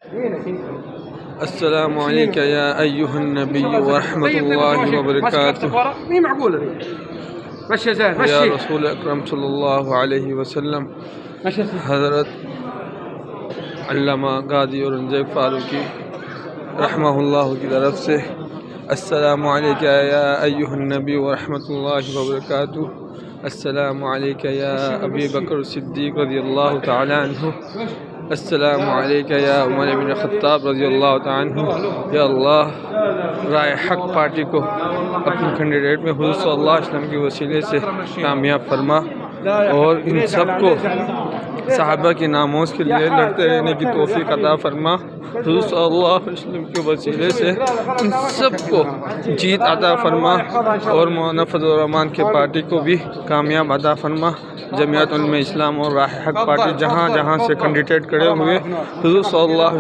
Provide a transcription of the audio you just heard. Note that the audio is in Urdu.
السلام عليك يا أيها النبي ورحمة الله وبركاته. مي معقولة دي. مشي زين مشي. يا رسول اکرم صلی اللہ علیہ وسلم، حضرت علامہ غازی اورنگزیب فاروقی رحمہ اللہ کی طرف سے السلام علیک یا ایھا النبی ورحمۃ اللہ وبرکاتہ. السلام علیک یا ابی بکر صدیق رضی اللہ تعالی عنہ. السلام علیک یا عمر بن خطاب رضی اللہ تعالی عنہ. یا اللہ، رائے حق پارٹی کو اپنے کینڈیڈیٹ میں حضور صلی اللہ علیہ وسلم کے وسیلے سے کامیاب فرما اور ان سب کو صحابہ کے ناموز کے لیے لڑتے رہنے کی توفیق عطا فرما. حضور صلی اللہ علیہ وسلم کے وسیلے سے ان سب کو جیت عطا فرما اور مولانا فضل الرحمان کے پارٹی کو بھی کامیاب عطا فرما. جمعیت علماء اسلام اور راہ حق پارٹی جہاں جہاں سے کینڈیڈیٹ کھڑے ہوئے، حضور صلی اللہ علیہ